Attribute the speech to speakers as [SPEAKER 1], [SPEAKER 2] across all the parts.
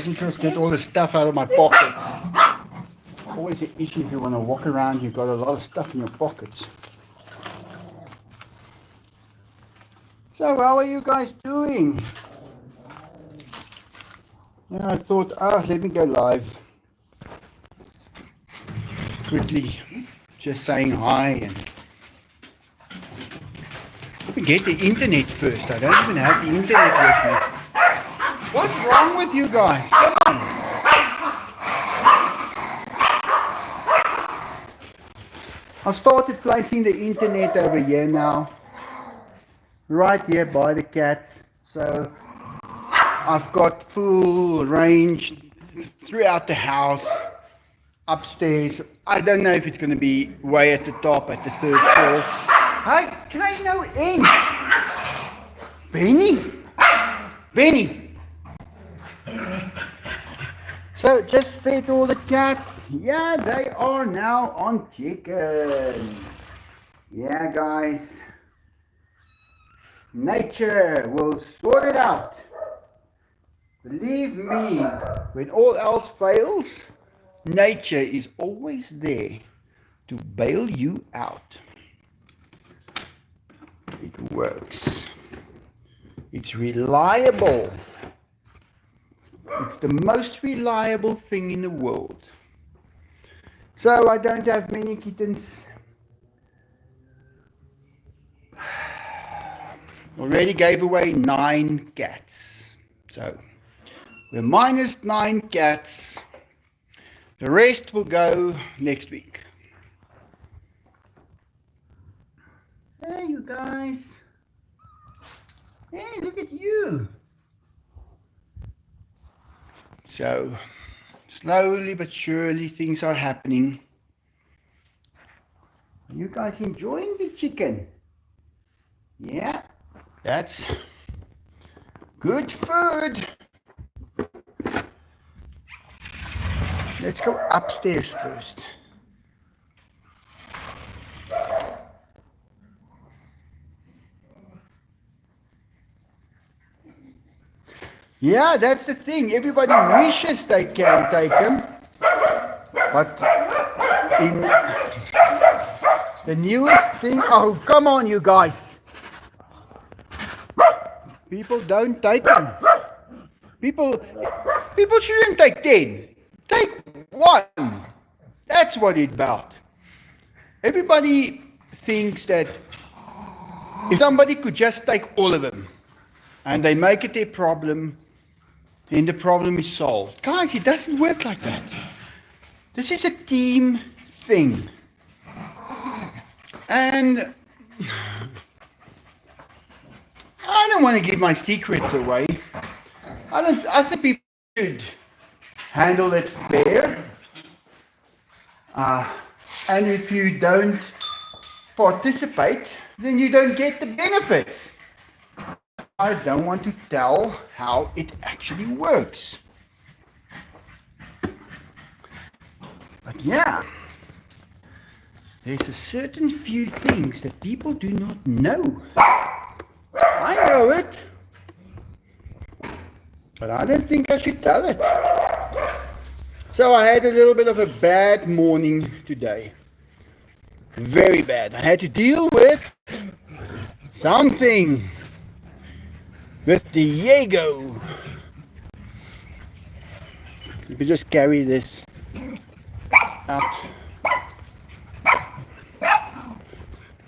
[SPEAKER 1] Let me just get all the stuff out of my pockets. Always an issue if you want to walk around, you've got a lot of stuff in your pockets. So how are you guys doing? Yeah, I thought, let me go live. Quickly, just saying hi and let me get the internet first. I don't even have the internet with me. What's wrong with you guys? Come on. I've started placing the internet over here now. Right here by the cats. So I've got full range throughout the house. Upstairs. I don't know if it's going to be way at the top at the 3rd floor. Hey, can I no end? Benny. So just fed all the cats. Yeah, they are now on chicken. Yeah, guys. Nature will sort it out. Believe me, when all else fails, nature is always there to bail you out. It works. It's reliable. It's the most reliable thing in the world. So I don't have many kittens. Already gave away 9 cats. So we're minus 9 cats. The rest will go next week. Hey, you guys. Hey, look at you. So, slowly but surely things are happening. Are you guys enjoying the chicken? Yeah, that's good food. Let's go upstairs first. Yeah, that's the thing. Everybody wishes they can take them. But in the newest thing... Oh, come on, you guys. People don't take them. People shouldn't take 10. Take 1. That's what it's about. Everybody thinks that if somebody could just take all of them and they make it their problem, then the problem is solved. Guys, it doesn't work like that. This is a team thing. And I don't want to give my secrets away. I think people should handle it fair. And if you don't participate, then you don't get the benefits. I don't want to tell how it actually works. But yeah, there's a certain few things that people do not know. I know it, but I don't think I should tell it. So I had a little bit of a bad morning today. Very bad. I had to deal with something with Diego. You can just carry this out.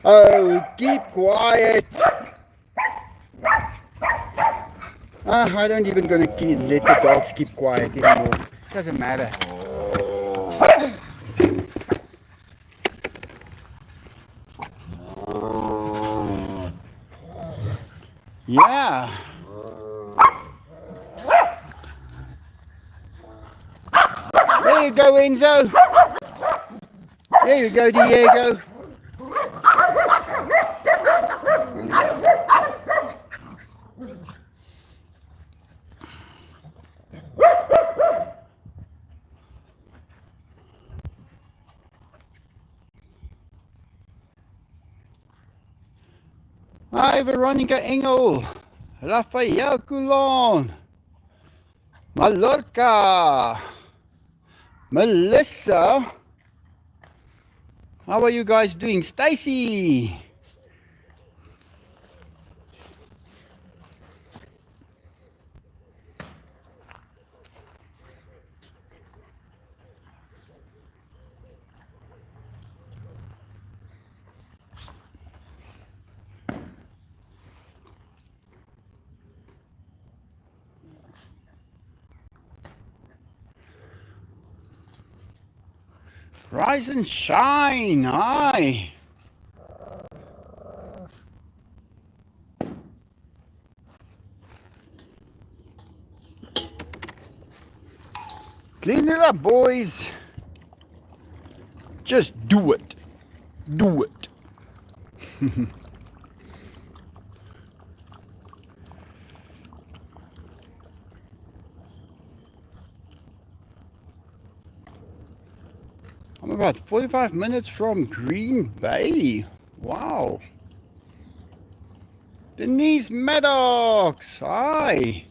[SPEAKER 1] Oh, keep quiet. I don't even gonna let the dogs keep quiet anymore. Doesn't matter. Yeah. There you go, Enzo. There you go, Diego. Hi, Veronica Engel. Rafael Coulon. Malorca, Melissa, how are you guys doing? Stacy, rise and shine. Hi. Clean it up, boys. Just do it. Do it. I'm about 45 minutes from Green Bay. Wow. Denise Maddox. Hi.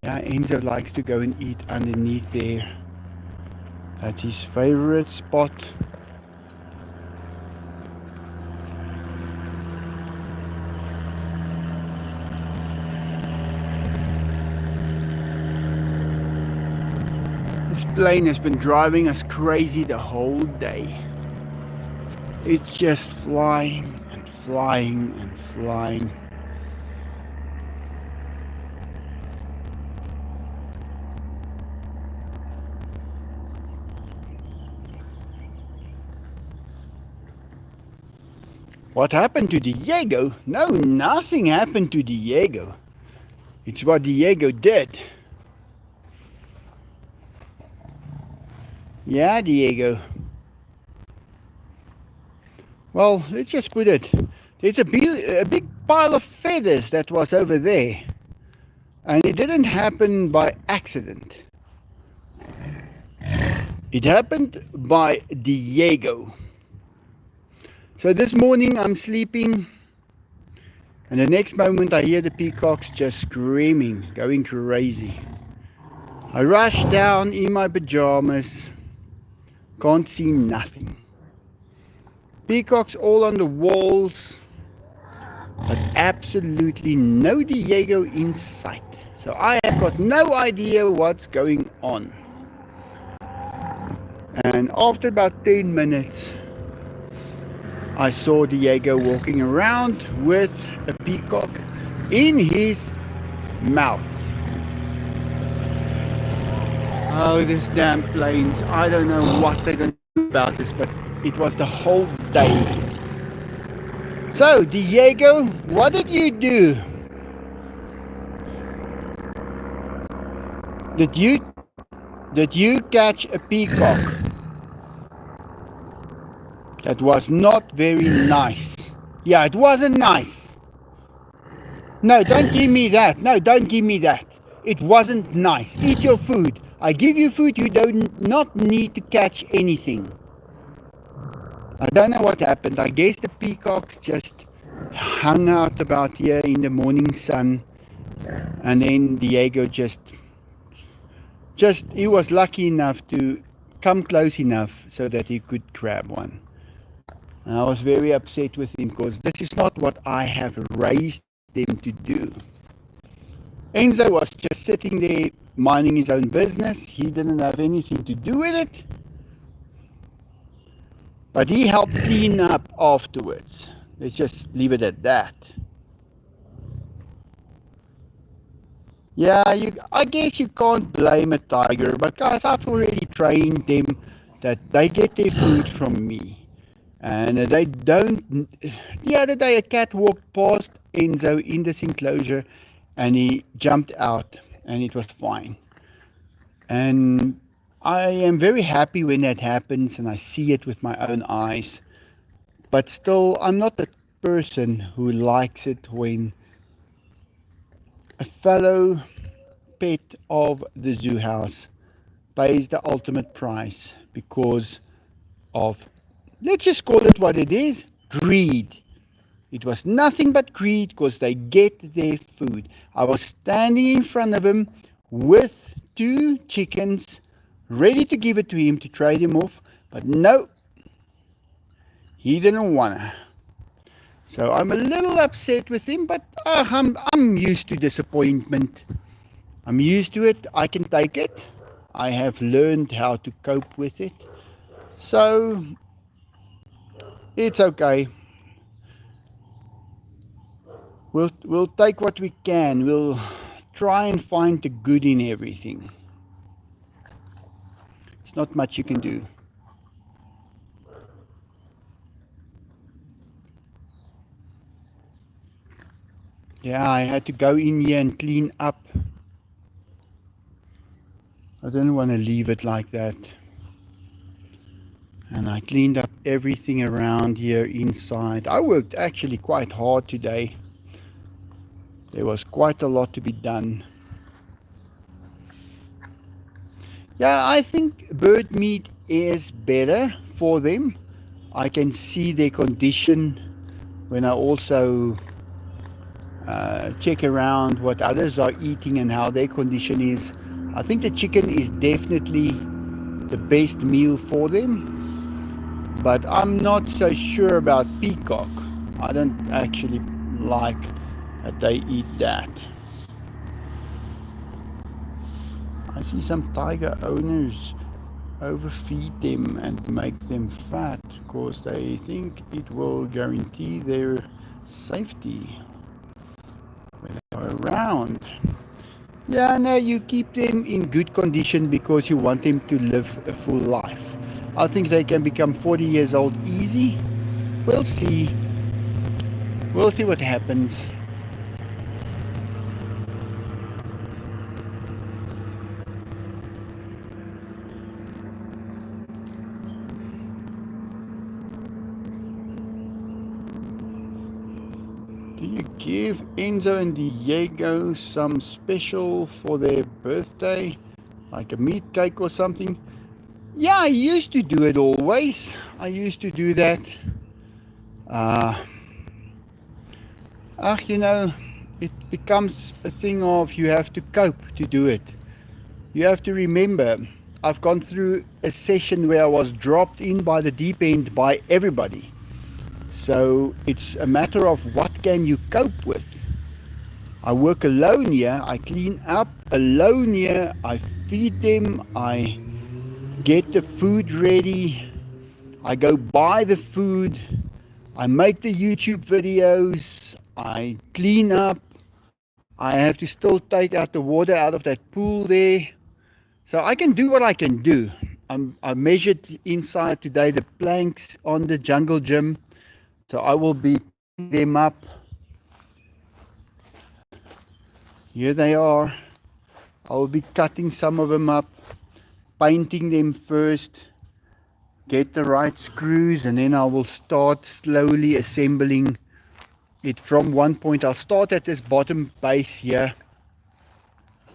[SPEAKER 1] Yeah, Enzo likes to go and eat underneath there. That's his favorite spot. This plane has been driving us crazy the whole day. It's just flying and flying and flying. What happened to Diego? No, nothing happened to Diego. It's what Diego did. Yeah, Diego. Well, let's just put it. There's a big pile of feathers that was over there. And it didn't happen by accident. It happened by Diego. So this morning I'm sleeping, and the next moment I hear the peacocks just screaming, going crazy. I rush down in my pajamas, can't see nothing. Peacocks all on the walls, but absolutely no Diego in sight. So I have got no idea what's going on. And after about 10 minutes, I saw Diego walking around with a peacock in his mouth. Oh, this damn planes. I don't know what they're going to do about this, but it was the whole day. So, Diego, what did you do? Did you catch a peacock? That was not very nice. Yeah, it wasn't nice. No, don't give me that. No, don't give me that. It wasn't nice. Eat your food. I give you food. You don't not need to catch anything. I don't know what happened. I guess the peacocks just hung out about here in the morning sun, and then Diego just he was lucky enough to come close enough so that he could grab one. And I was very upset with him because this is not what I have raised them to do. Enzo was just sitting there minding his own business. He didn't have anything to do with it. But he helped clean up afterwards. Let's just leave it at that. Yeah, I guess you can't blame a tiger, because I've already trained them that they get their food from me. And they don't. The other day, a cat walked past Enzo in this enclosure, and he jumped out, and it was fine. And I am very happy when that happens, and I see it with my own eyes. But still, I'm not the person who likes it when a fellow pet of the zoo house pays the ultimate price because of, let's just call it what it is, greed. It was nothing but greed because they get their food. I was standing in front of him with 2 chickens, ready to give it to him to trade him off, but no, he didn't wanna. So I'm a little upset with him, but I'm used to disappointment. I'm used to it. I can take it. I have learned how to cope with it. So it's okay. We'll take what we can. We'll try and find the good in everything. There's not much you can do. Yeah, I had to go in here and clean up. I didn't want to leave it like that. And I cleaned up everything around here inside. I worked actually quite hard today. There was quite a lot to be done. Yeah, I think bird meat is better for them. I can see their condition when I also check around what others are eating and how their condition is. I think the chicken is definitely the best meal for them, but I'm not so sure about peacock. I don't actually like that they eat that. I see some tiger owners overfeed them and make them fat because they think it will guarantee their safety when they are around. Yeah, no, you keep them in good condition because you want them to live a full life. I think they can become 40 years old easy. We'll see. We'll see what happens. Do you give Enzo and Diego some special for their birthday? Like a meat cake or something? Yeah, I used to do it always. I used to do that. You know, it becomes a thing of you have to cope to do it. You have to remember, I've gone through a session where I was dropped in by the deep end by everybody. So it's a matter of what can you cope with. I work alone here, I clean up alone here, I feed them, I get the food ready, I go buy the food, I make the YouTube videos, I clean up, I have to still take out the water out of that pool there. So I can do what I can do. I measured inside today the planks on the jungle gym. So I will be picking them up. Here they are. I will be cutting some of them up, painting them first, get the right screws, and then I will start slowly assembling it from one point. I'll start at this bottom base here.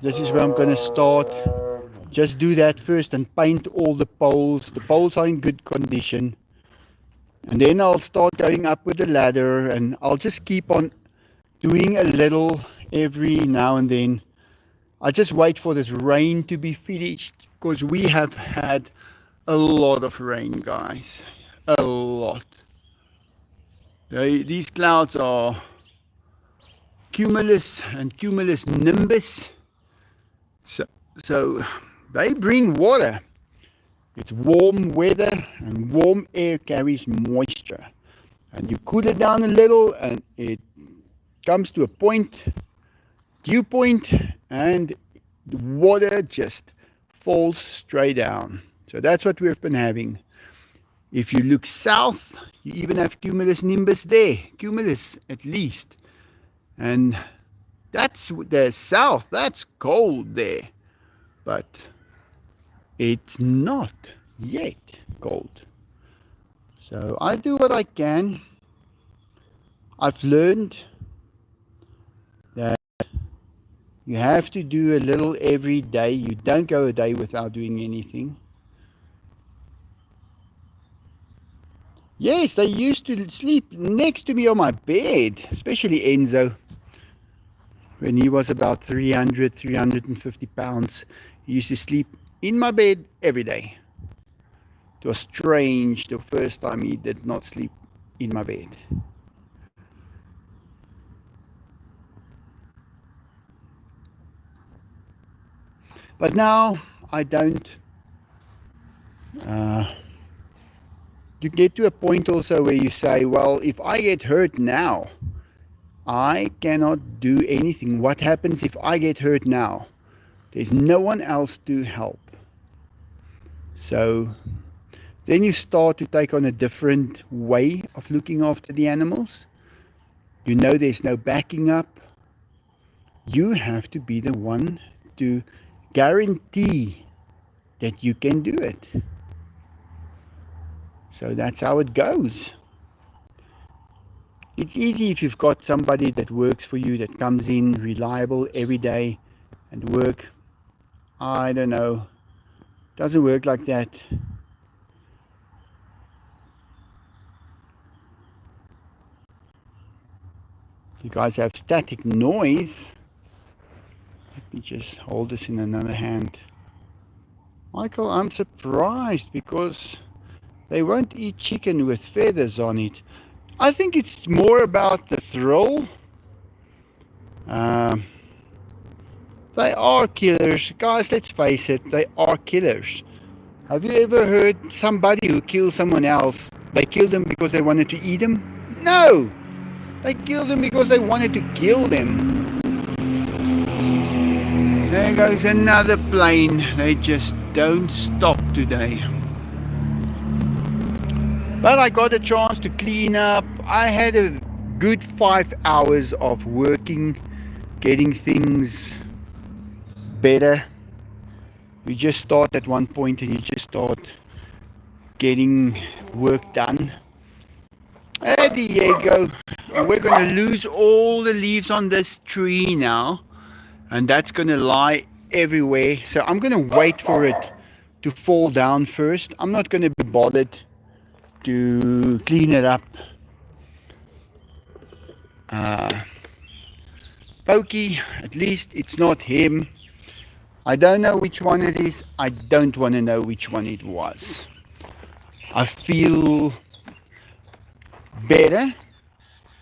[SPEAKER 1] This is where I'm going to start. Just do that first and paint all the poles. The poles are in good condition. And then I'll start going up with the ladder, and I'll just keep on doing a little every now and then. I just wait for this rain to be finished because we have had a lot of rain, guys. A lot. These clouds are cumulus and cumulus nimbus. So they bring water. It's warm weather, and warm air carries moisture. And you cool it down a little, and it comes to a point, dew point, and the water just falls straight down. So that's what we've been having. If you look south, you even have cumulus nimbus there, cumulus at least. And that's the south, that's cold there. But it's not yet cold. So I do what I can. I've learned that you have to do a little every day. You don't go a day without doing anything. Yes, they used to sleep next to me on my bed, especially Enzo. When he was about 350 pounds, he used to sleep in my bed every day. It was strange the first time he did not sleep in my bed. But now I don't. Uh, you get to a point also where you say, well, if I get hurt now, I cannot do anything. What happens if I get hurt now? There's no one else to help. So then you start to take on a different way of looking after the animals. You know there's no backing up. You have to be the one to guarantee that you can do it. So that's how it goes. It's easy if you've got somebody that works for you, that comes in reliable every day and work. I don't know. Doesn't work like that. You guys have static noise. Let me just hold this in another hand. Michael, I'm surprised because they won't eat chicken with feathers on it. I think it's more about the thrill. Um, they are killers. Guys, let's face it, they are killers. Have you ever heard somebody who kills someone else, they killed them because they wanted to eat them? No! They killed them because they wanted to kill them. There goes another plane. They just don't stop today. But I got a chance to clean up. I had a good 5 hours of working, getting things better. You just start at one point and you just start getting work done. There you go. We're going to lose all the leaves on this tree now, and that's going to lie everywhere. So I'm going to wait for it to fall down first. I'm not going to be bothered to clean it up. Pokey, at least it's not him. I don't know which one it is. I don't want to know which one it was. I feel better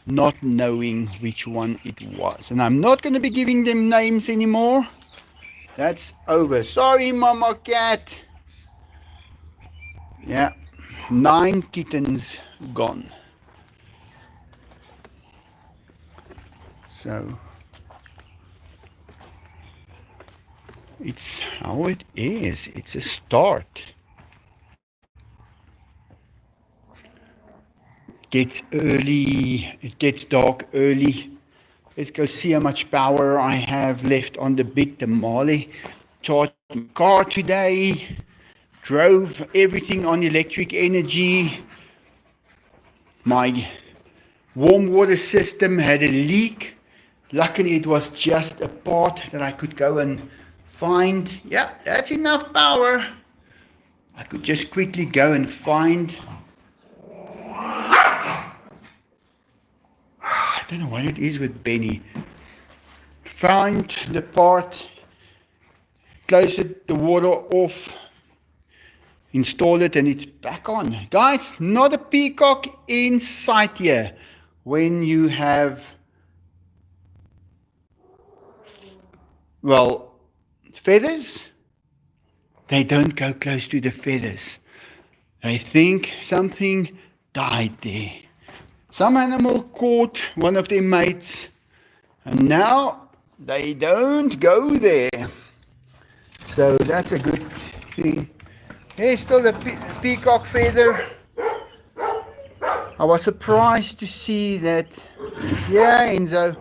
[SPEAKER 1] not knowing which one it was. And I'm not going to be giving them names anymore. That's over. Sorry, Mama Cat. Yeah, 9 kittens gone. So it's how it is. It's a start. Gets early, it gets dark early. Let's go see how much power I have left on the big tamale. Charged my car today, drove everything on electric energy. My warm water system had a leak. Luckily it was just a part that I could go and find. Yeah, that's enough power. I could just quickly go and find. I don't know what it is with Benny. Find the part, close it, the water off, install it, and it's back on. Guys, not a peacock in sight here. When you have, well, feathers, they don't go close to the feathers. They think something died there. Some animal caught one of their mates, and now they don't go there. So that's a good thing. Here's still the peacock feather. I was surprised to see that, yeah, Enzo,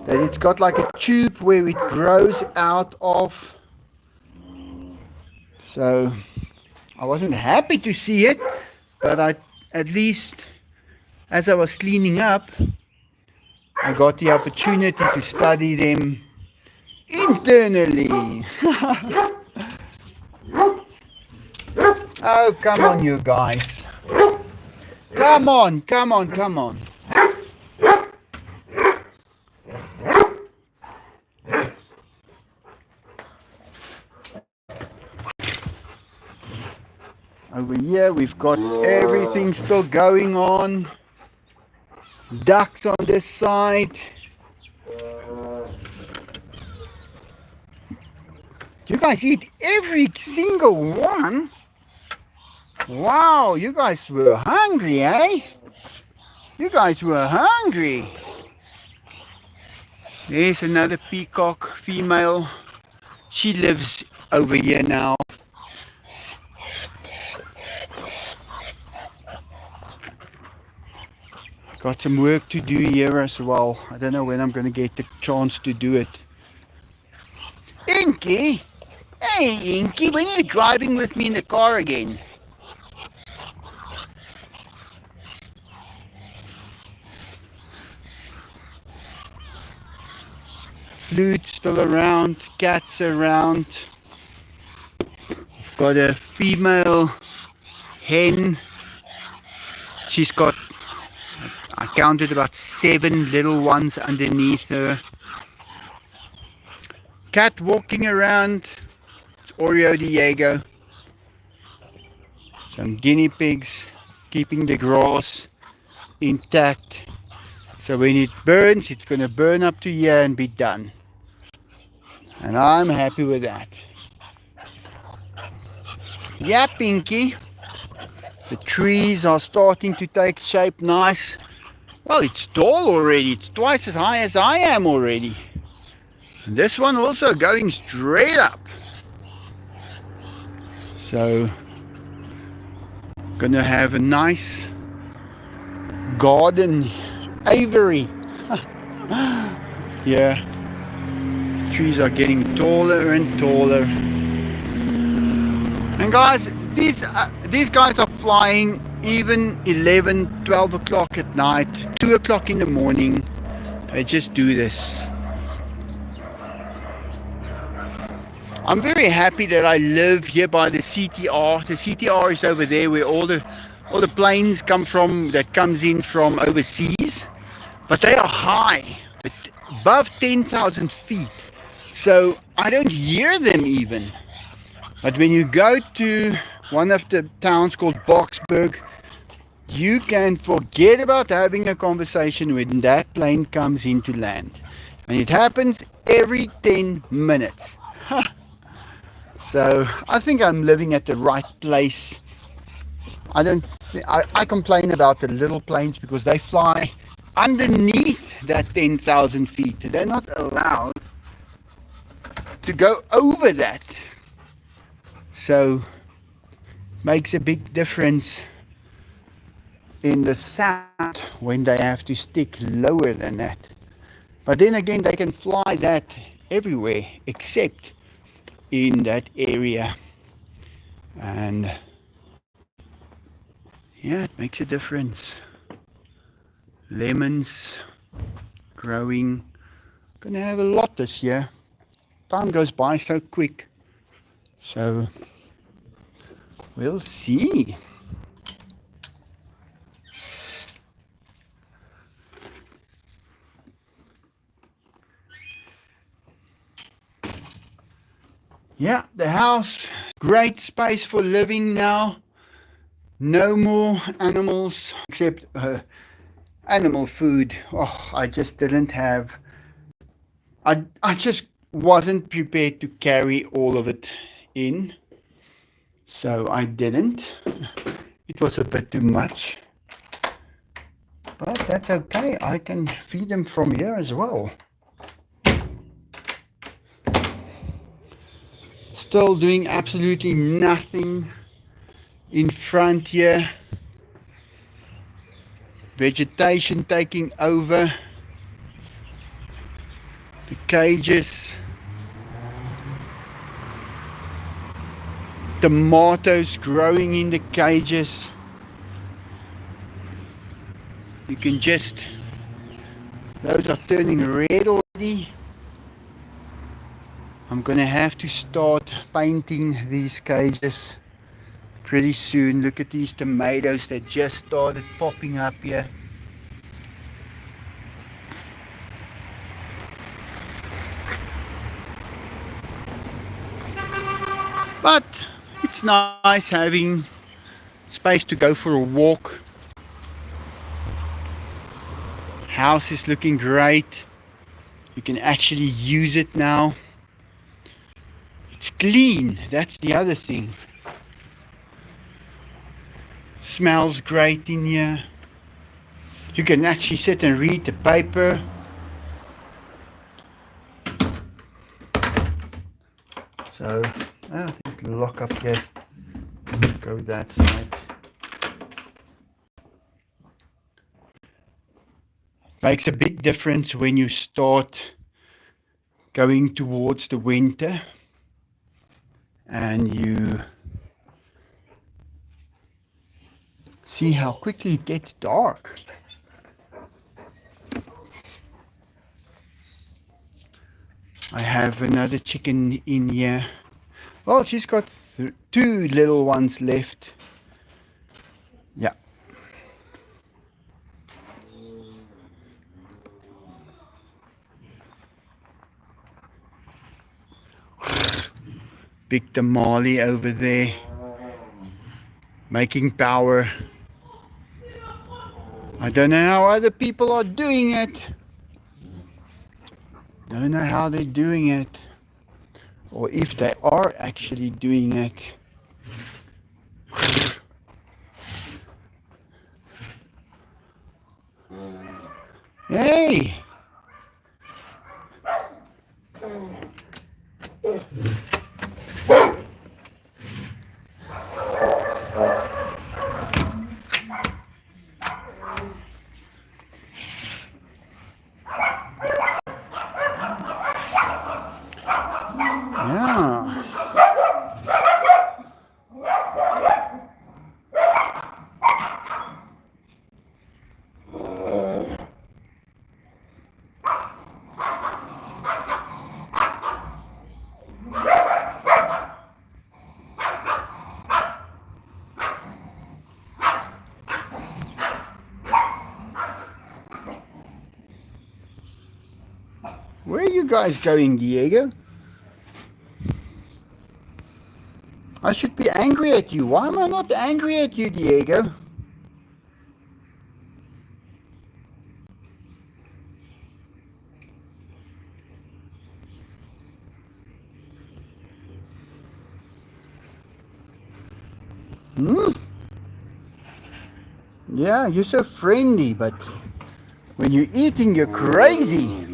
[SPEAKER 1] that it's got like a tube where it grows out of. So I wasn't happy to see it, but I at least, as I was cleaning up, I got the opportunity to study them internally. Oh, come on, you guys. Come on, come on, come on. Over here we've got everything still going on. Ducks on this side. You guys eat every single one? Wow, you guys were hungry, eh? You guys were hungry. There's another peacock female. She lives over here now. Got some work to do here as well. I don't know when I'm going to get the chance to do it. Inky! Hey Inky, when are you driving with me in the car again? Flute still around, cats around. Got a female hen. She's got, I counted about 7 little ones underneath her. Cat walking around. It's Oreo Diego. Some guinea pigs keeping the grass intact. So when it burns, it's going to burn up to here and be done. And I'm happy with that. Yeah, Pinky. The trees are starting to take shape nice. Well, it's tall already. It's twice as high as I am already. And this one also going straight up. So, gonna have a nice garden aviary. Yeah. Trees are getting taller and taller. And guys, these guys are flying even 11, 12 o'clock at night, 2 o'clock in the morning. They just do this. I'm very happy that I live here by the CTR. The CTR is over there where all the planes come from, that comes in from overseas. But they are high, above 10,000 feet. So I don't hear them even. But when you go to one of the towns called Boxburg, you can forget about having a conversation when that plane comes into land. And it happens every 10 minutes. So I think I'm living at the right place. I complain about the little planes because they fly underneath that 10,000 feet. They're not allowed to go over that. So makes a big difference in the sound when they have to stick lower than that. But then again, they can fly that everywhere except in that area. And yeah, it makes a difference. Lemons growing. Gonna have a lot this year. Time goes by so quick. So we'll see. Yeah, the house, great space for living now. No more animals except animal food. Oh, I just didn't have. I just wasn't prepared to carry all of it in. So I didn't. It was a bit too much. But that's okay. I can feed them from here as well. Still doing absolutely nothing in front here. Vegetation taking over. The cages. Tomatoes growing in the cages. You can just, those are turning red already. I'm gonna have to start painting these cages. pretty soon. Look at these tomatoes that just started popping up here. But it's nice having space to go for a walk. House is looking great. You can actually use it now. It's clean, that's the other thing. Smells great in here. You can actually sit and read the paper. So, I think lock up here. Go that side. Makes a big difference when you start going towards the winter and you see how quickly it gets dark. I have another chicken in here. Well, she's got two little ones left. Yeah. Big tamale over there, making power. I don't know how other people are doing it. Don't know how they're doing it, or if they are actually doing it. Hey! Yeah. Where are you guys going, Diego? I should be angry at you. Why am I not angry at you, Diego? Hmm? Yeah, you're so friendly, but when you're eating, you're crazy.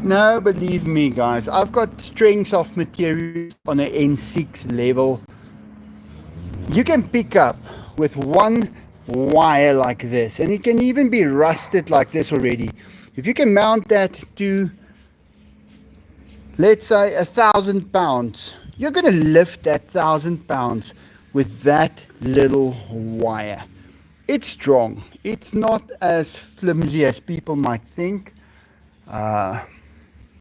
[SPEAKER 1] No, believe me, guys, I've got strengths of materials on an N6 level. You can pick up with one wire like this, and it can even be rusted like this already. If you can mount that to, let's say, 1,000 pounds, you're going to lift that 1,000 pounds with that little wire. It's strong. It's not as flimsy as people might think.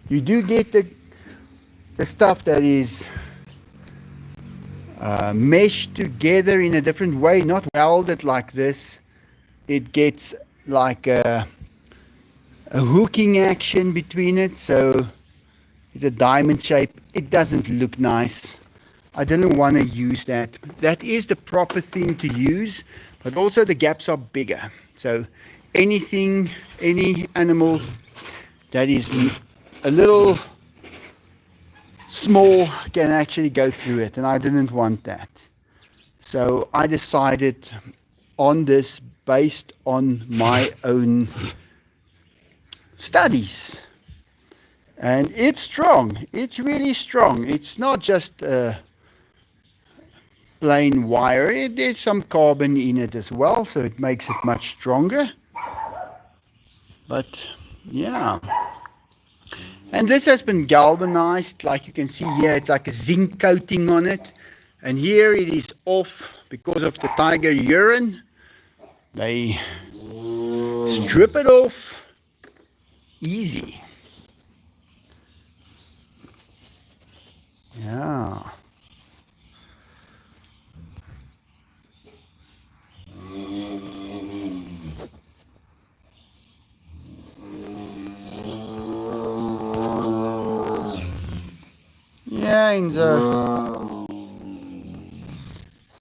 [SPEAKER 1] You do get the stuff that is meshed together in a different way, not welded like this. It gets like a hooking action between it, so it's a diamond shape. It doesn't look nice. I didn't want to use that. That is the proper thing to use, but also the gaps are bigger. So anything, any animal that is a little small can actually go through it, and I didn't want that. So I decided on this based on my own studies. And it's strong. It's really strong. It's not just a plain wire. There's some carbon in it as well, so it makes it much stronger. But yeah. And this has been galvanized, like you can see here, it's like a zinc coating on it. And here it is off because of the tiger urine. They strip it off easy. Yeah. Yeah, and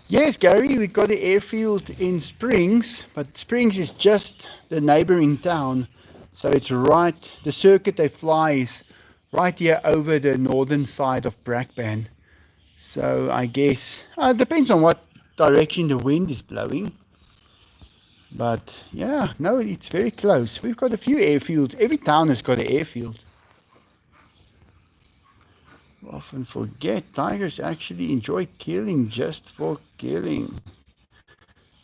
[SPEAKER 1] yes, Gary, we got the airfield in Springs, but Springs is just the neighboring town. So it's right, the circuit they fly is right here over the northern side of Brakpan. So I guess, it depends on what direction the wind is blowing. But yeah, no, it's very close. We've got a few airfields. Every town has got an airfield. Often forget tigers actually enjoy killing just for killing.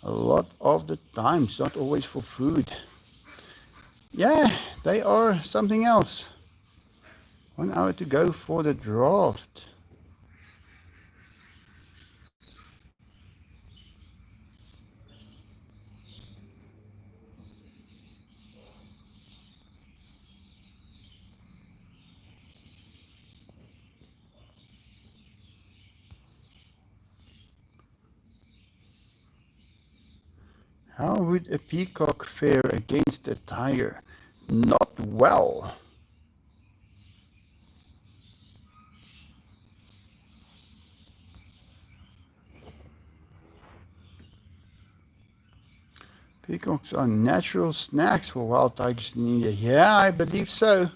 [SPEAKER 1] A lot of the times, not always for food. Yeah, they are something else. 1 hour to go for the draft. How would a peacock fare against a tiger? Not well. Peacocks are natural snacks for wild tigers in India. Yeah, I believe so.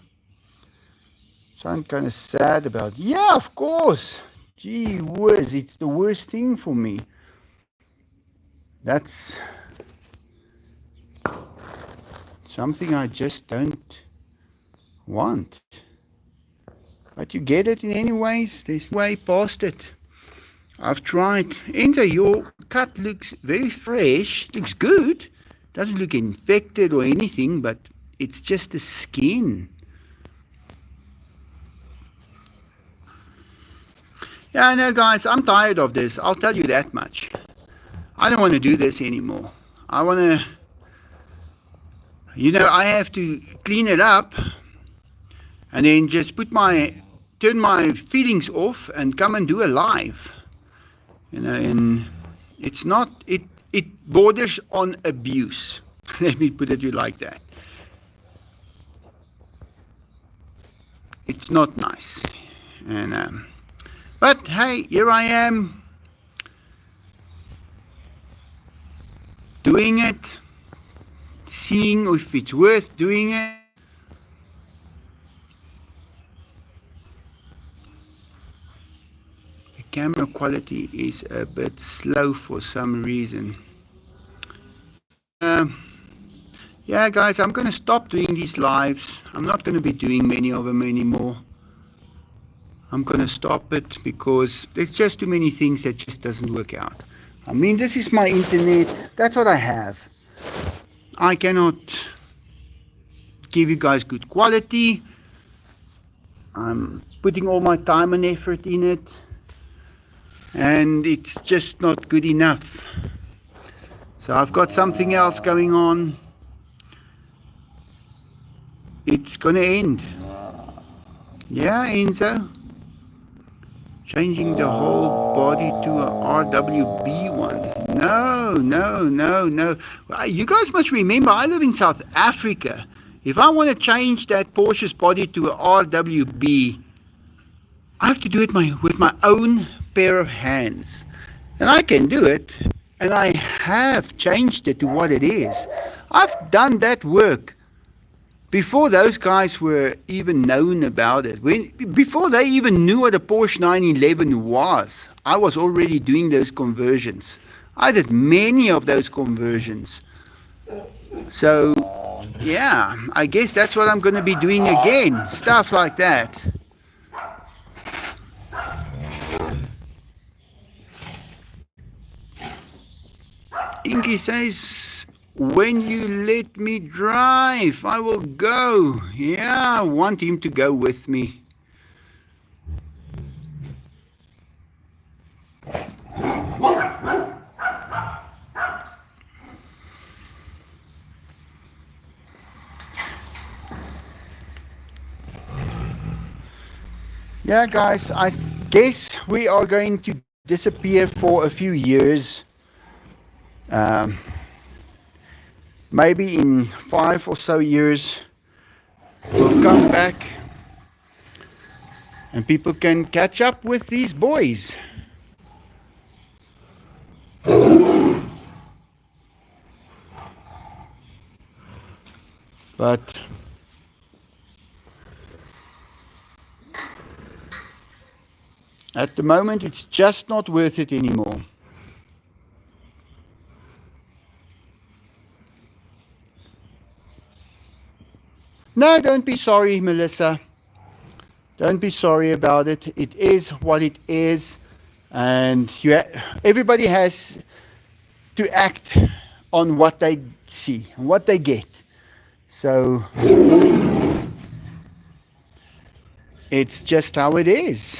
[SPEAKER 1] Sound kind of sad about it. Yeah, of course. Gee whiz, it's the worst thing for me. That's something I just don't want. But you get it in any ways. There's no way past it. I've tried. Enzo, your cut looks very fresh. Looks good. Doesn't look infected or anything, but it's just the skin. Yeah, I know, guys. I'm tired of this. I'll tell you that much. I don't want to do this anymore. I want to, I have to clean it up and then just turn my feelings off and come and do a live. And it's not, it borders on abuse. Let me put it like that. It's not nice. But hey, here I am doing it, seeing if it's worth doing it. The camera quality is a bit slow for some reason. Yeah, guys, I'm going to stop doing these lives. I'm not going to be doing many of them anymore. I'm going to stop it because there's just too many things that just doesn't work out. I mean, this is my internet. That's what I have. I cannot give you guys good quality. I'm putting all my time and effort in it, and it's just not good enough. So I've got something else going on. It's gonna end. Yeah, Enzo. Changing the whole body to a RWB one. No. You guys must remember, I live in South Africa. If I want to change that Porsche's body to a RWB, I have to do it with my own pair of hands. And I can do it. And I have changed it to what it is. I've done that work before those guys were even known about it. Before they even knew what a Porsche 911 was, I was already doing those conversions. I did many of those conversions. So, yeah, I guess that's what I'm going to be doing again. Stuff like that. Inky says, When you let me drive, I will go. Yeah, I want him to go with me. Yeah, guys, I guess we are going to disappear for a few years. Um, Maybe in 5 or so years, we'll come back and people can catch up with these boys. But at the moment, it's just not worth it anymore. No, don't be sorry, Melissa. Don't be sorry about it. It is what it is, and everybody has to act on what they see and what they get. So it's just how it is.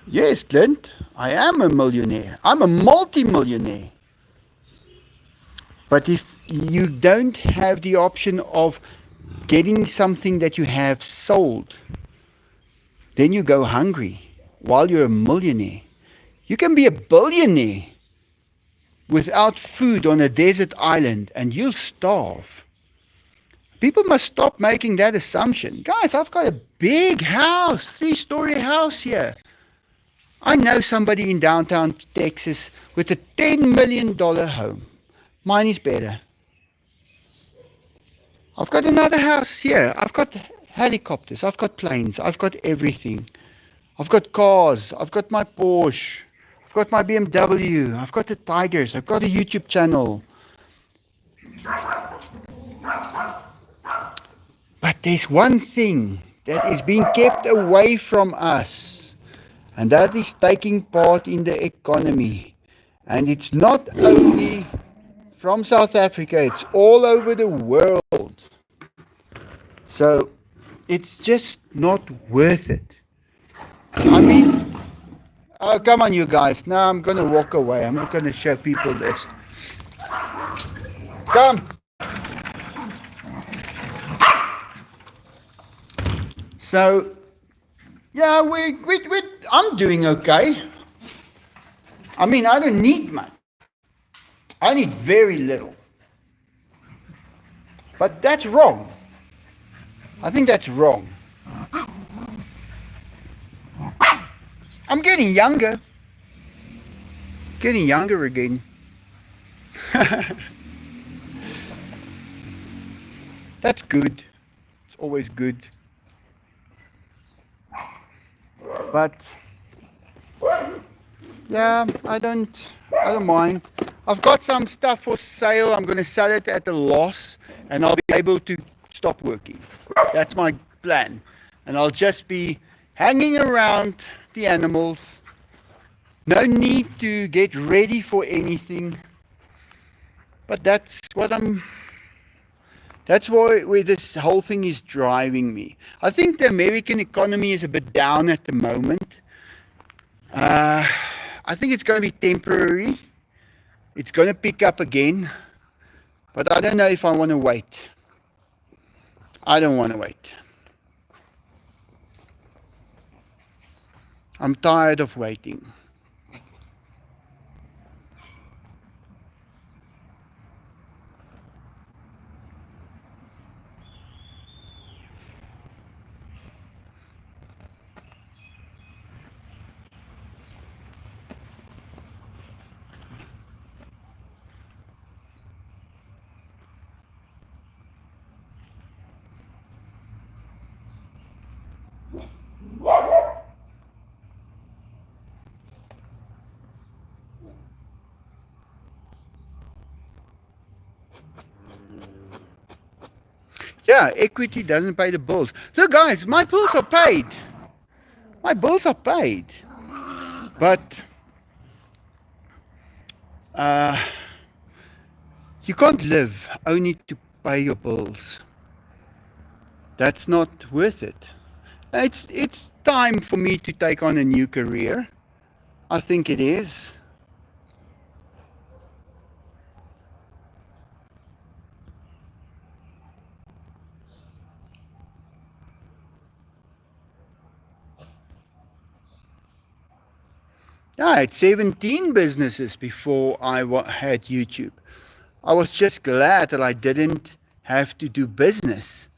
[SPEAKER 1] Yes, Clint, I am a millionaire. I'm a multi-millionaire. But if you don't have the option of getting something that you have sold, then you go hungry while you're a millionaire. You can be a billionaire without food on a desert island and you'll starve. People must stop making that assumption. Guys, I've got a big house, 3-story house here. I know somebody in downtown Texas with a $10 million home. Mine is better. I've got another house here. I've got helicopters. I've got planes. I've got everything. I've got cars. I've got my Porsche. I've got my BMW. I've got the Tigers. I've got a YouTube channel. But there's one thing that is being kept away from us, and that is taking part in the economy. And it's not only from South Africa, it's all over the world. So it's just not worth it. I mean, oh, come on, you guys. Now I'm going to walk away. I'm not going to show people this. Come. So, yeah, I'm doing okay. I mean, I don't need much. I need very little. But that's wrong. I think that's wrong. I'm getting younger. Getting younger again. That's good. It's always good. But yeah, I don't mind. I've got some stuff for sale. I'm going to sell it at a loss and I'll be able to stop working. That's my plan. And I'll just be hanging around the animals. No need to get ready for anything. But that's where this whole thing is driving me. I think the American economy is a bit down at the moment. I think it's going to be temporary. It's going to pick up again. But I don't know if I want to wait. I don't want to wait. I'm tired of waiting. Yeah, equity doesn't pay the bills. Look, guys, my bills are paid. My bills are paid. But uh, you can't live only to pay your bills. That's not worth it. It's time for me to take on a new career. I think it is. I had 17 businesses before I had YouTube. I was just glad that I didn't have to do business.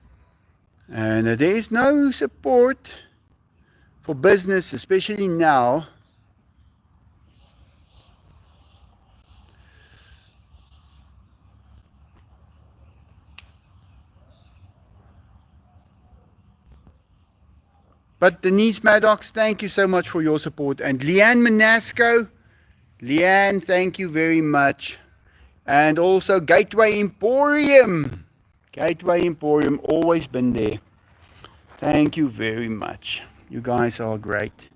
[SPEAKER 1] And there is no support for business, especially now. But Denise Maddox, thank you so much for your support. And Leanne Manasco, Leanne, thank you very much. And also Gateway Emporium. Gateway Emporium, always been there. Thank you very much. You guys are great.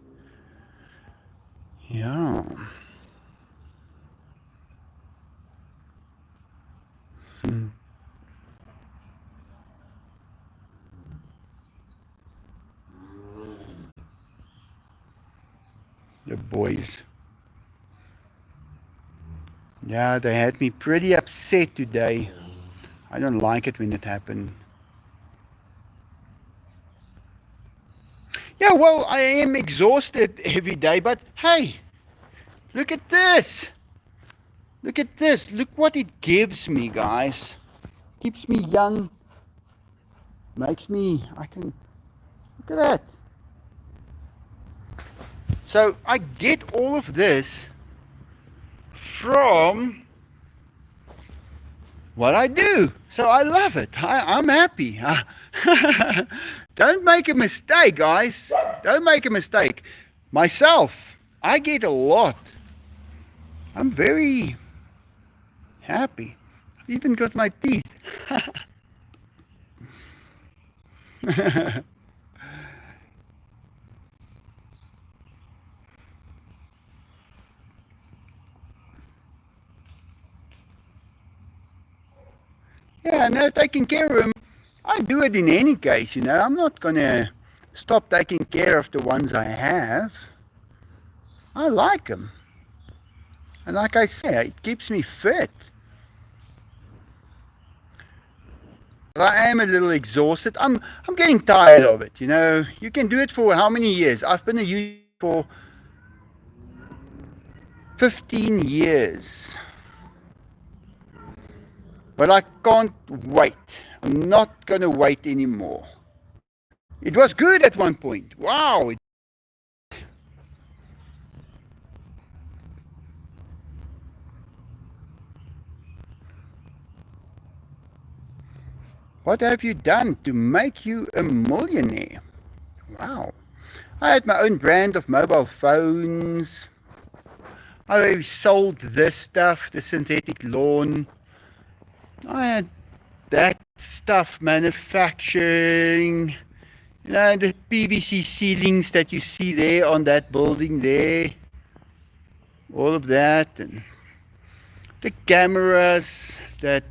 [SPEAKER 1] Yeah. The boys. Yeah, they had me pretty upset today. I don't like it when it happened. Yeah, well, I am exhausted every day, but hey, look at this. Look at this. Look what it gives me, guys. Keeps me young. Makes me, I can, look at that. So I get all of this from what I do. So I love it. I'm happy. Don't make a mistake, guys. Don't make a mistake. Myself, I get a lot. I'm very happy. I've even got my teeth. Yeah, no, taking care of them. I do it in any case, you know. I'm not going to stop taking care of the ones I have. I like them. And like I say, it keeps me fit. But I am a little exhausted. I'm getting tired of it, you know. You can do it for how many years? I've been a YouTuber for 15 years. But I can't wait. I'm not going to wait anymore. It was good at one point. Wow. What have you done to make you a millionaire? Wow. I had my own brand of mobile phones. I sold this stuff, the synthetic lawn. I had that stuff manufacturing. You know, the PVC ceilings that you see there on that building there. All of that. And the cameras that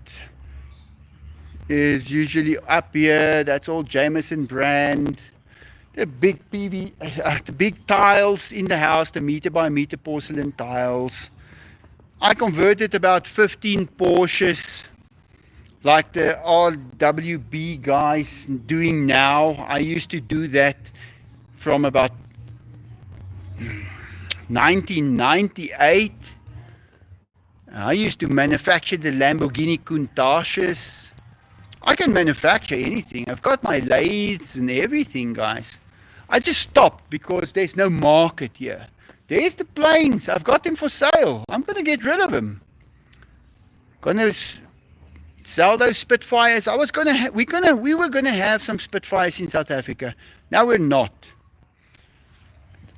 [SPEAKER 1] is usually up here. That's all Jamison brand. The big the big tiles in the house, the meter by meter porcelain tiles. I converted about 15 Porsches, like the RWB guys doing now. I used to do that from about 1998. I used to manufacture the Lamborghini Countaches. I can manufacture anything. I've got my lathes and everything, guys. I just stopped because there's no market here. There's the planes. I've got them for sale. I'm going to get rid of them. Gonna sell those Spitfires. We were gonna have some Spitfires in South Africa. Now we're not.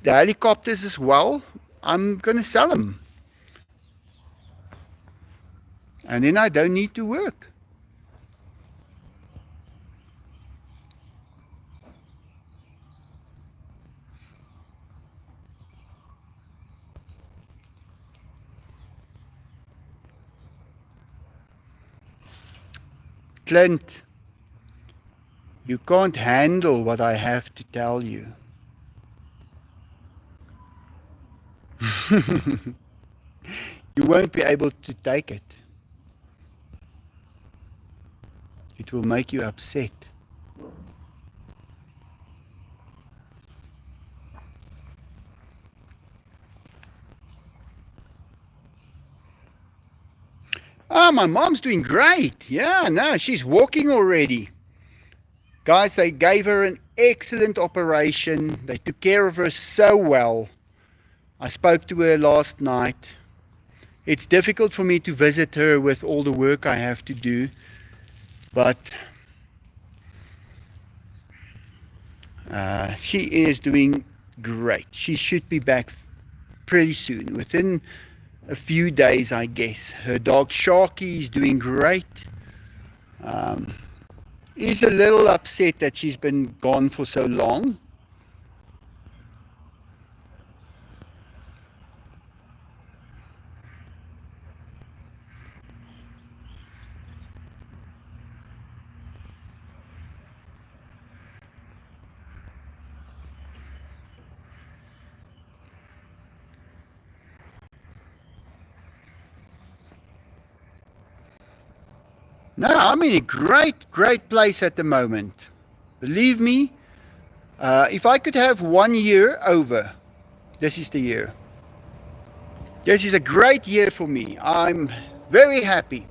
[SPEAKER 1] The helicopters as well. I'm gonna sell them. And then I don't need to work. Clint, you can't handle what I have to tell you. You won't be able to take it. It will make you upset. Ah, my mom's doing great. Yeah, no, she's walking already. Guys, they gave her an excellent operation. They took care of her so well. I spoke to her last night. It's difficult for me to visit her with all the work I have to do, but she is doing great. She should be back pretty soon, within a few days, I guess. Her dog Sharky is doing great. He's a little upset that she's been gone for so long. No, I'm in a great place at the moment. Believe me, if I could have 1 year over, this is the year. This is a great year for me. I'm very happy.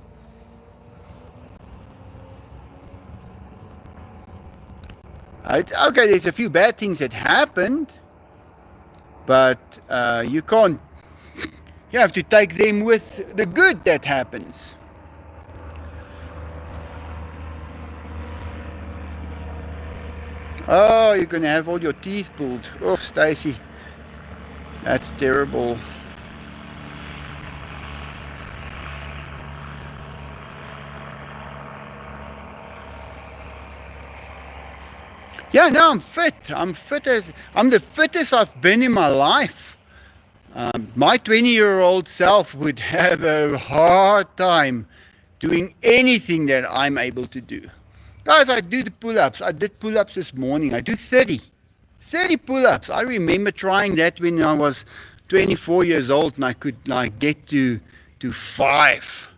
[SPEAKER 1] Okay, there's a few bad things that happened, but you can't. You have to take them with the good that happens. Oh, you're gonna have all your teeth pulled. Oh, Stacy, that's terrible. Yeah, no, I'm fit. I'm the fittest I've been in my life. My 20-year-old self would have a hard time doing anything that I'm able to do. Guys, I do the pull-ups. I did pull-ups this morning. I do 30 pull-ups. I remember trying that when I was 24 years old and I could like get to 5.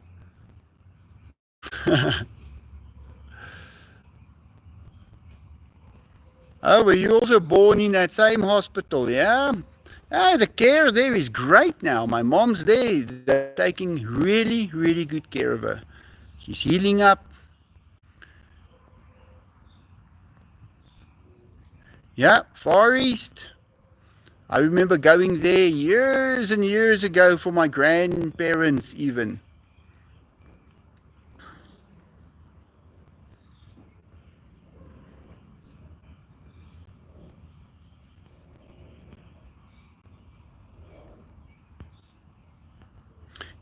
[SPEAKER 1] Oh, were you also born in that same hospital? Yeah. Ah, the care there is great now. My mom's there. They're taking really good care of her. She's healing up. Yeah, Far East. I remember going there years and years ago for my grandparents even.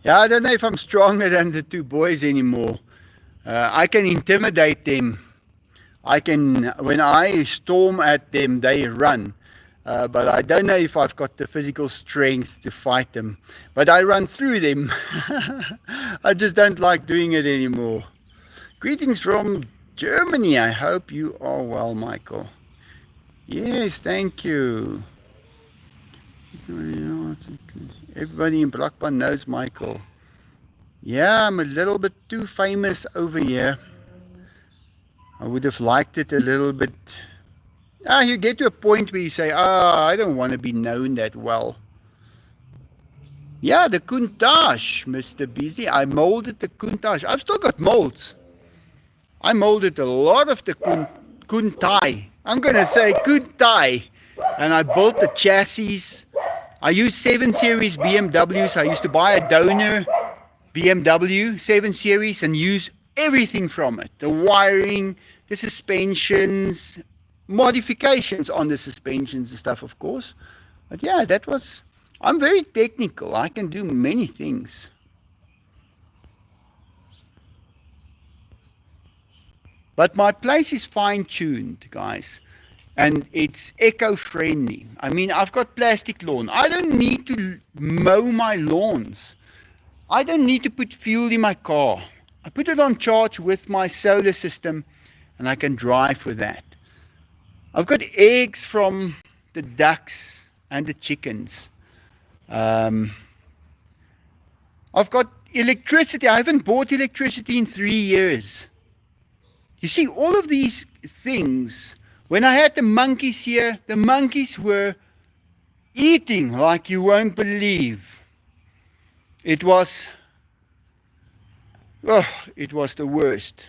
[SPEAKER 1] Yeah, I don't know if I'm stronger than the two boys anymore. I can intimidate them. When I storm at them, they run. But I don't know if I've got the physical strength to fight them. But I run through them. I just don't like doing it anymore. Greetings from Germany. I hope you are well, Michael. Yes, thank you. Everybody in Blackburn knows Michael. Yeah, I'm a little bit too famous over here. I would have liked it a little bit. You get to a point where you say, I don't want to be known that well. Yeah, the Countach, Mr. Busy. I molded the Countach. I've still got molds. I molded a lot of the Kuntai. I'm going to say Kuntai. And I built the chassis. I use 7 Series BMWs. I used to buy a donor BMW 7 Series and use everything from it. The wiring, the suspensions, modifications on the suspensions and stuff, of course. But yeah, I'm very technical. I can do many things. But my place is fine-tuned, guys. And it's eco-friendly. I mean, I've got plastic lawn. I don't need to mow my lawns. I don't need to put fuel in my car. I put it on charge with my solar system and I can drive with that. I've got eggs from the ducks and the chickens. Um, I've got electricity. I haven't bought electricity in 3 years. You see, all of these things, when I had the monkeys here, the monkeys were eating like you won't believe. It was, oh, it was the worst.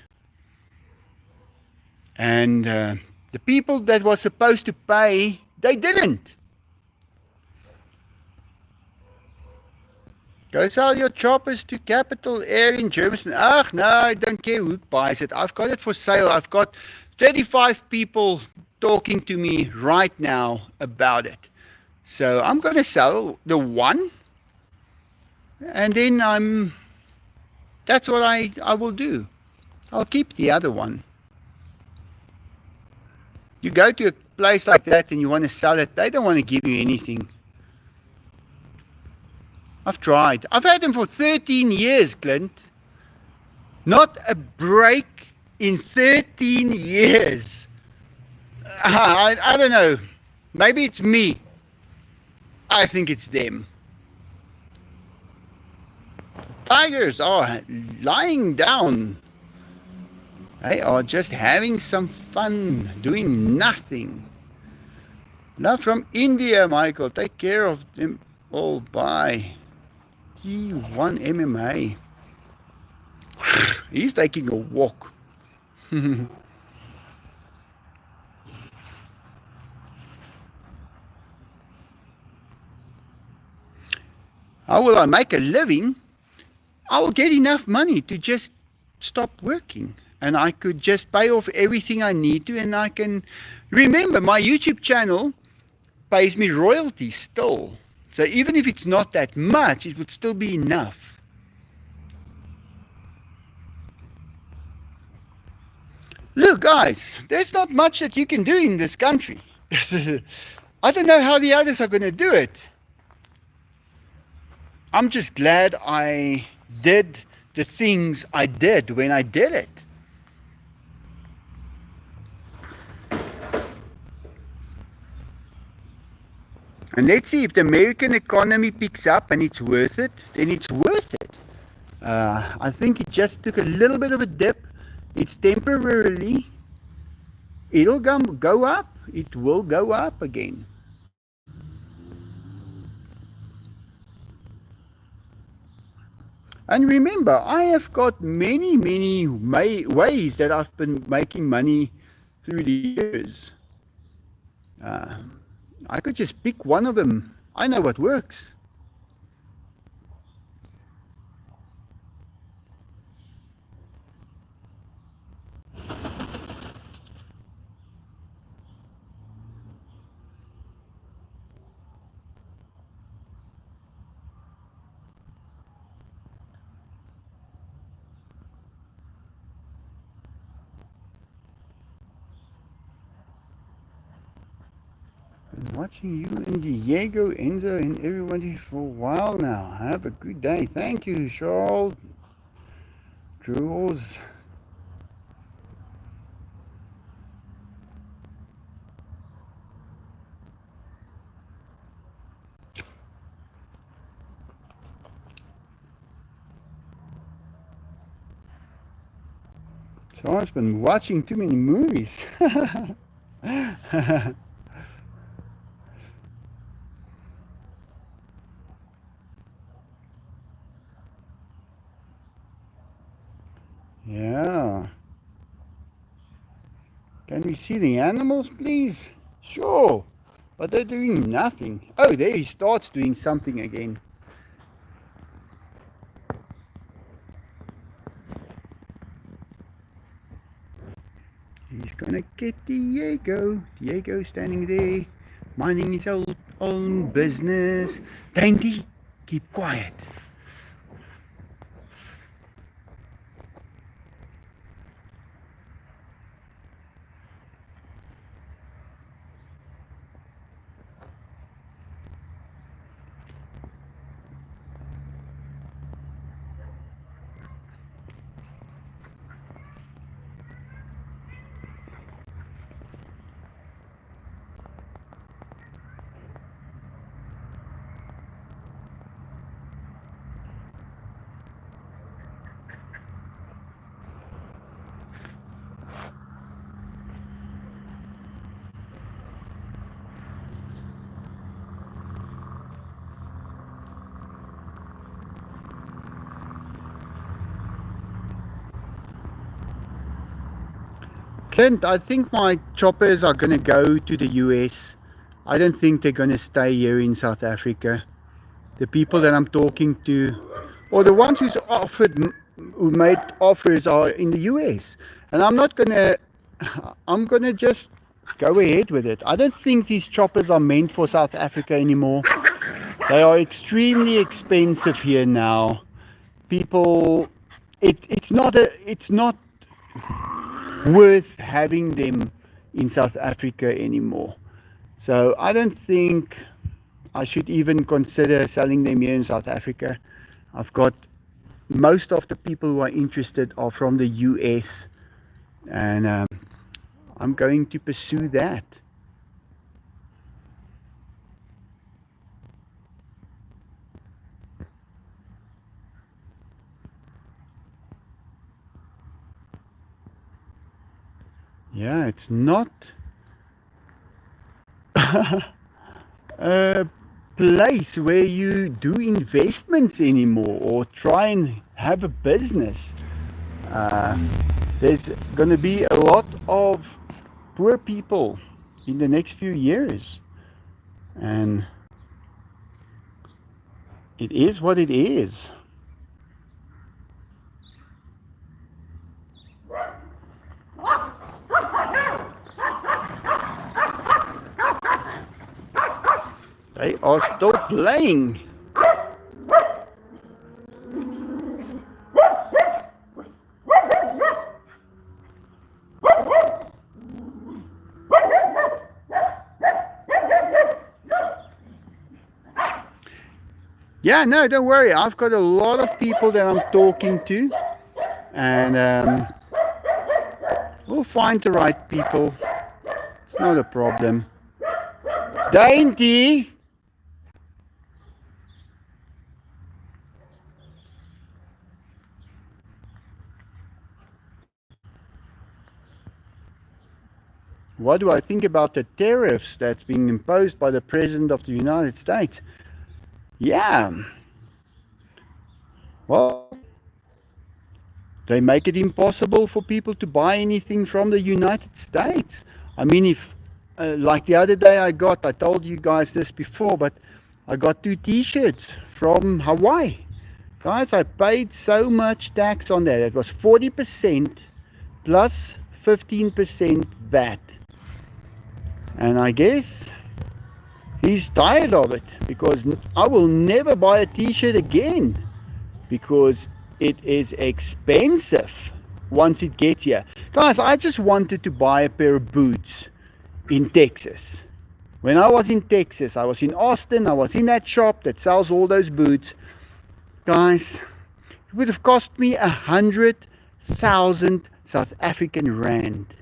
[SPEAKER 1] And the people that was supposed to pay, they didn't. Go sell your choppers to Capital Air in Jamison. Ach, no, I don't care who buys it. I've got it for sale. I've got 35 people talking to me right now about it. So I'm going to sell the one, and then that's what I will do. I'll keep the other one. You go to a place like that and you want to sell it, they don't want to give you anything. I've tried. I've had them for 13 years, Clint. Not a break in 13 years. I don't know. Maybe it's me. I think it's them. Tigers are lying down. They are just having some fun, doing nothing. Love from India, Michael. Take care of them all. Bye. T1 MMA. He's taking a walk. How will I make a living? I will get enough money to just stop working. And I could just pay off everything I need to. And I can remember my YouTube channel pays me royalties still. So even if it's not that much, it would still be enough. Look, guys, there's not much that you can do in this country. I don't know how the others are going to do it. I'm just glad I did the things I did when I did it. And let's see if the American economy picks up and it's worth it, then it's worth it. I think it just took a little bit of a dip. It's temporarily. It'll go up. It will go up again. And remember, I have got many ways that I've been making money through the years. I could just pick one of them. I know what works. Been watching you and Diego, Enzo, and everybody for a while now. Have a good day. Thank you, Charles. Jules. Charles been watching too many movies. Yeah. Can we see the animals, please? Sure. But they're doing nothing. Oh, there he starts doing something again. He's gonna get Diego. Diego standing there, minding his own business. Dainty, keep quiet. Clint, I think my choppers are going to go to the US. I don't think they're going to stay here in South Africa. The people that I'm talking to, or the ones who made offers are in the US. And I'm going to just go ahead with it. I don't think these choppers are meant for South Africa anymore. They are extremely expensive here now. People, it's not worth having them in South Africa anymore. So I don't think I should even consider selling them here in South Africa. I've got most of the people who are interested are from the US, and I'm going to pursue that. Yeah, it's not a place where you do investments anymore or try and have a business. Uh, there's going to be a lot of poor people in the next few years, and it is what it is. They are still playing. Yeah, no, don't worry. I've got a lot of people that I'm talking to, and we'll find the right people. It's not a problem. Dainty! What do I think about the tariffs that's being imposed by the President of the United States? Yeah, well, they make it impossible for people to buy anything from the United States. I mean, if, like the other day I told you guys this before, but I got 2 t-shirts from Hawaii. Guys, I paid so much tax on that. It was 40% plus 15% VAT. And I guess he's tired of it, because I will never buy a t-shirt again, because it is expensive once it gets here. Guys, I just wanted to buy a pair of boots in Texas. When I was in Texas, I was in Austin, I was in that shop that sells all those boots. Guys, it would have cost me 100,000 South African rand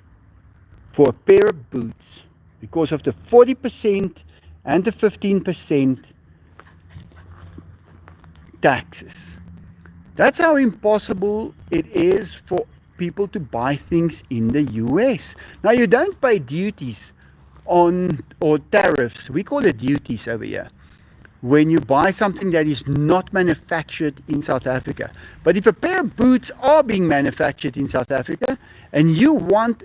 [SPEAKER 1] for a pair of boots, because of the 40% and the 15% taxes. That's how impossible it is for people to buy things in the US. Now, you don't pay duties on, or tariffs, we call it duties over here, when you buy something that is not manufactured in South Africa. But if a pair of boots are being manufactured in South Africa and you want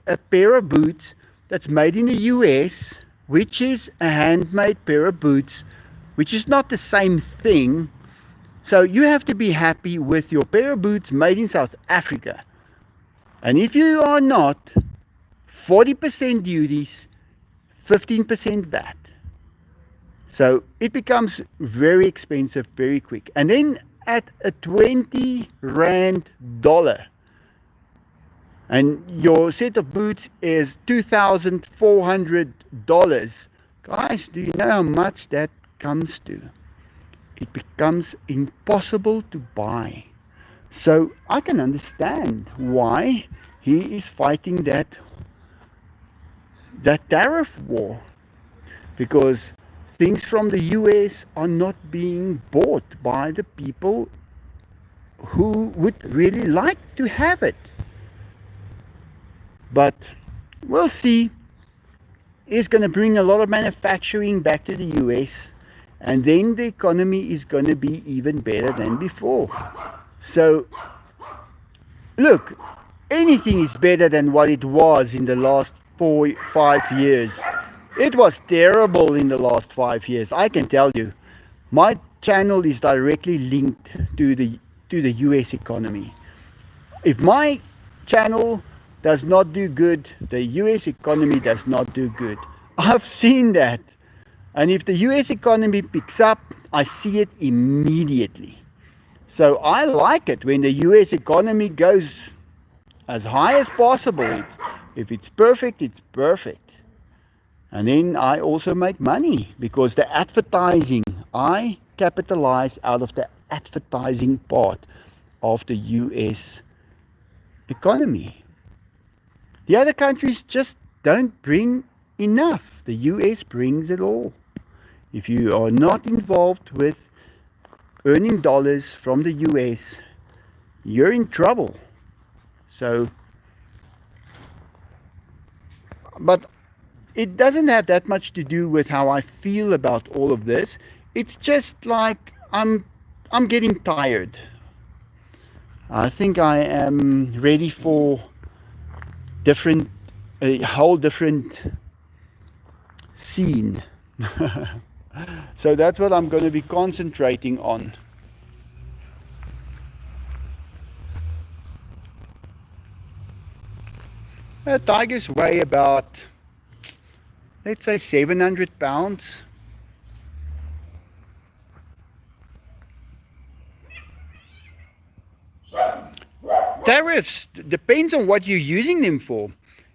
[SPEAKER 1] a pair of boots that's made in the US, which is a handmade pair of boots, which is not the same thing. So you have to be happy with your pair of boots made in South Africa. And if you are not, 40% duties, 15% VAT. So it becomes very expensive very quick. And then at a 20 rand dollar, and your set of boots is $2,400. Guys, do you know how much that comes to? It becomes impossible to buy. So I can understand why he is fighting that tariff war, because things from the US are not being bought by the people who would really like to have it. But we'll see. It's going to bring a lot of manufacturing back to the US, and then the economy is going to be even better than before. So look, anything is better than what it was in the last 5 years. It was terrible in the last 5 years, I can tell you. My channel is directly linked to the US economy. If my channel does not do good, the US economy does not do good. I've seen that. And if the US economy picks up, I see it immediately. So I like it when the US economy goes as high as possible. If it's perfect, it's perfect. And then I also make money because the advertising, I capitalize out of the advertising part of the US economy. The other countries just don't bring enough. The US brings it all. If you are not involved with earning dollars from the US, you're in trouble. So, but it doesn't have that much to do with how I feel about all of this. It's just like I'm getting tired. I think I am ready for a whole different scene. So that's what I'm going to be concentrating on. Tigers weigh about, let's say, 700 pounds. Tariffs depends on what you're using them for.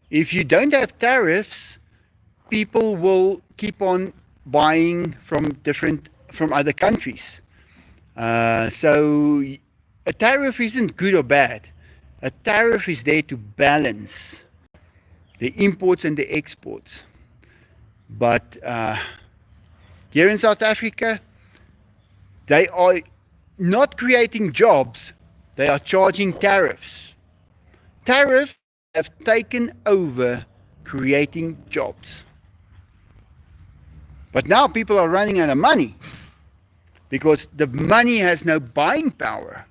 [SPEAKER 1] If you don't have tariffs, people will keep on buying from other countries. So a tariff isn't good or bad. A tariff is there to balance the imports and the exports. But here in South Africa, they are not creating jobs, they are charging tariffs. Tariffs have taken over creating jobs. But now people are running out of money because the money has no buying power.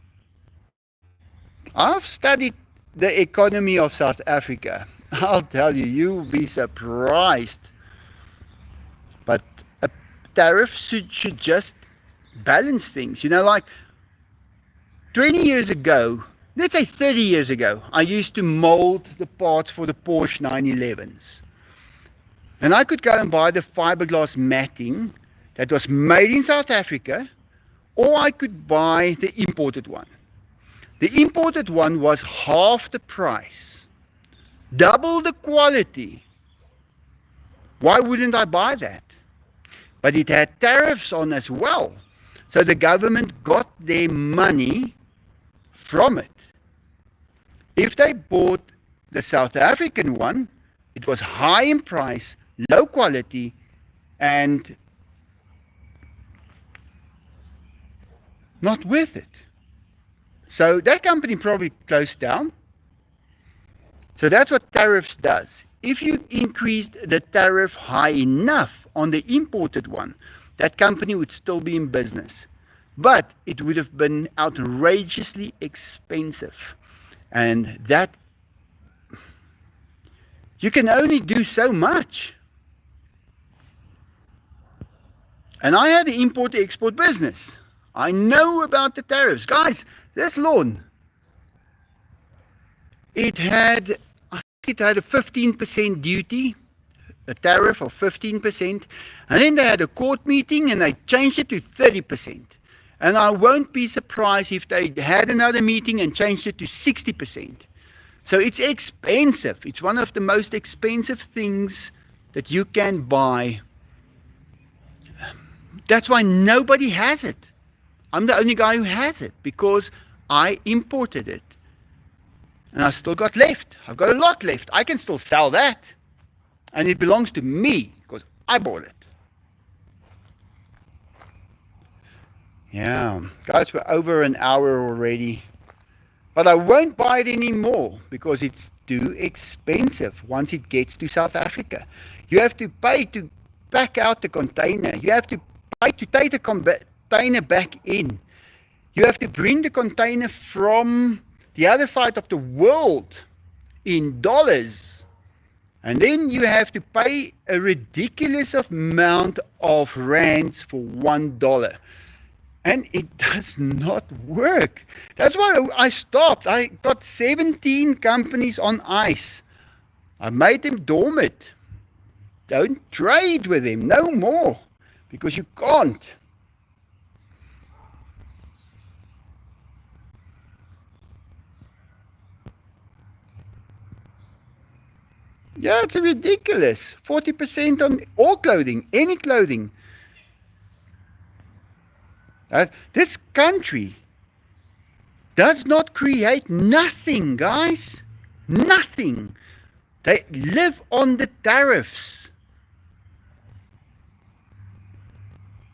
[SPEAKER 1] I've studied the economy of South Africa. I'll tell you, you'll be surprised. But a tariff should just balance things. You know, like 20 years ago, let's say 30 years ago, I used to mold the parts for the Porsche 911s. And I could go and buy the fiberglass matting that was made in South Africa, or I could buy the imported one. The imported one was half the price, double the quality. Why wouldn't I buy that? But it had tariffs on as well. So the government got their money from it. If they bought the South African one, it was high in price, low quality, and not worth it. So that company probably closed down. So that's what tariffs does. If you increased the tariff high enough on the imported one, that company would still be in business. But it would have been outrageously expensive. And that, you can only do so much. And I had an import-export business. I know about the tariffs. Guys, this lawn, it had a 15% duty, a tariff of 15%, and then they had a court meeting and they changed it to 30%. And I won't be surprised if they had another meeting and changed it to 60%. So it's expensive. It's one of the most expensive things that you can buy. That's why nobody has it. I'm the only guy who has it because I imported it. And I still got left. I've got a lot left. I can still sell that. And it belongs to me because I bought it. Yeah, guys, we're over an hour already. But I won't buy it anymore because it's too expensive once it gets to South Africa. You have to pay to pack out the container. You have to pay to take the container back in. You have to bring the container from the other side of the world in dollars. And then you have to pay a ridiculous amount of rands for $1. And it does not work. That's why I stopped. I got 17 companies on ice. I made them dormant. Don't trade with them no more, because you can't. Yeah, it's ridiculous. 40% on all clothing, any clothing. This country does not create nothing, guys. Nothing. They live on the tariffs.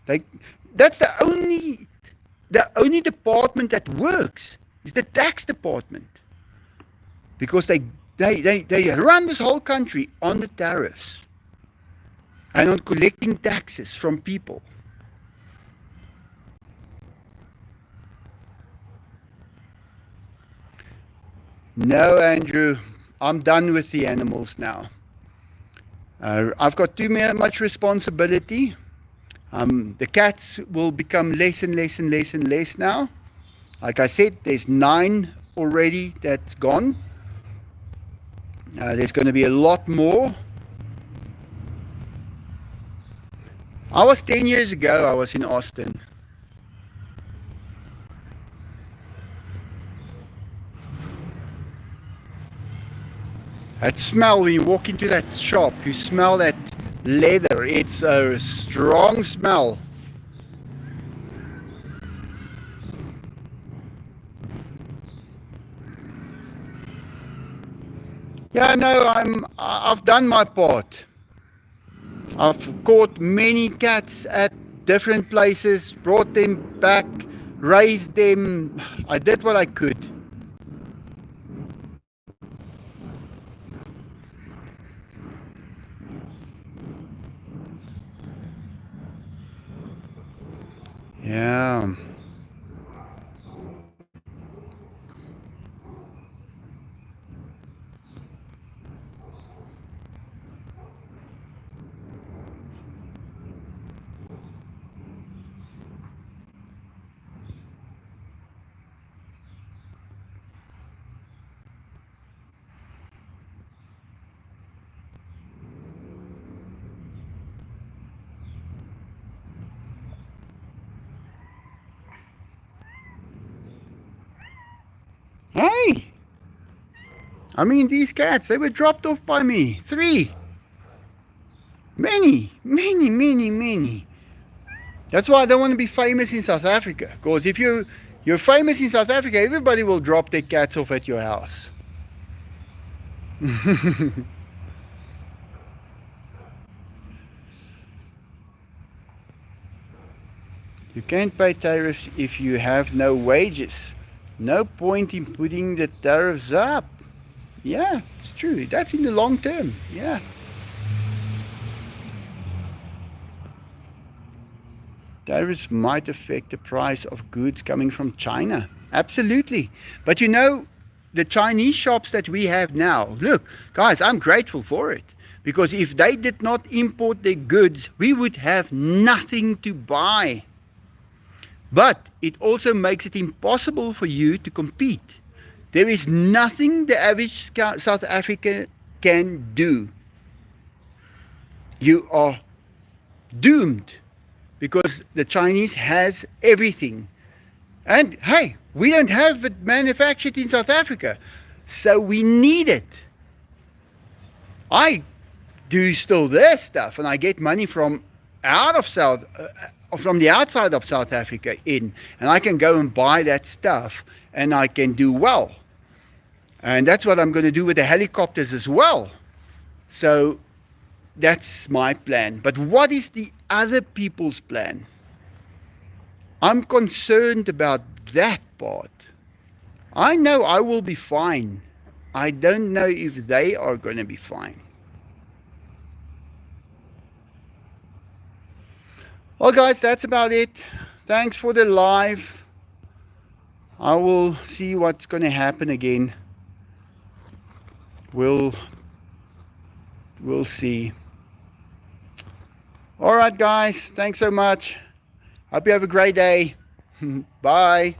[SPEAKER 1] Like, that's the only department that works is the tax department, because they run this whole country on the tariffs and on collecting taxes from people. No, Andrew, I'm done with the animals now. I've got too much responsibility. The cats will become less and less and less and less now. Like I said, there's 9 already that's gone. There's going to be a lot more. I was 10 years ago, I was in Austin. That smell, when you walk into that shop, you smell that leather. It's a strong smell. Yeah, no, I've done my part. I've caught many cats at different places, brought them back, raised them. I did what I could. Yeah. Hey! I mean, these cats, they were dropped off by me. 3. Many, many, many, many. That's why I don't want to be famous in South Africa. Because if you're famous in South Africa, everybody will drop their cats off at your house. You can't pay tariffs if you have no wages. No point in putting the tariffs up. Yeah, it's true. That's in the long term. Yeah. Tariffs might affect the price of goods coming from China. Absolutely. But you know, the Chinese shops that we have now, look, guys, I'm grateful for it. Because if they did not import their goods, we would have nothing to buy. But it also makes it impossible for you to compete. There is nothing the average South African can do. You are doomed, because the Chinese has everything. And hey, we don't have it manufactured in South Africa, so we need it. I do still their stuff, and I get money from from the outside of South Africa in, and I can go and buy that stuff, and I can do well. And that's what I'm going to do with the helicopters as well. So that's my plan. But what is the other people's plan? I'm concerned about that part. I know I will be fine. I don't know if they are going to be fine. Well, guys, that's about it. Thanks for the live. I will see what's going to happen again. we'll see. All right, guys. Thanks so much. Hope you have a great day. Bye.